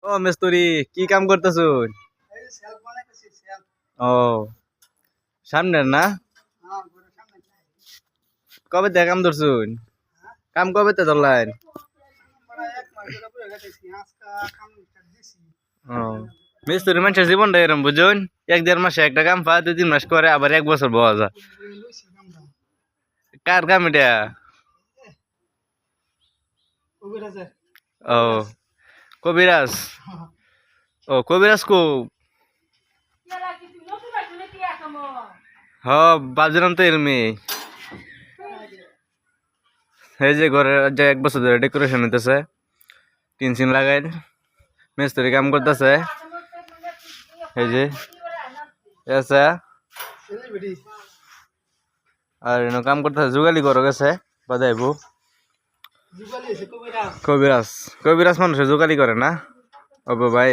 ও মিস্তুরি কি কাম করতেছ? ও সামনের না? কবে থেকে কাম ধরছুন? কাম কবে তে ধরলেন? ও মিস্তুরি মানুষের জীবনটা এরম বুঝুন, 1-1.5 মাসে একটা কাম পা 2-3 মাস করে আবার 1 বছর বওয়া যায়। কার কাম এটা? ও কবিরাজ। ও কবিরাজ কো? হ ভাবছিলাম তো এরমি এই যে ঘরে যে 1 বছর ধরে ডেকোরেশন হইতেছে, টিন সিন লাগাই মিস্ত্রি কাম করতেছে। এই যে আছে আর এনে কাম করতেছে, যুগালি করো গেছে বাজাইবো। কবিরাজ কবিরাজ মানুষের যুগালি করে না? ও ভাই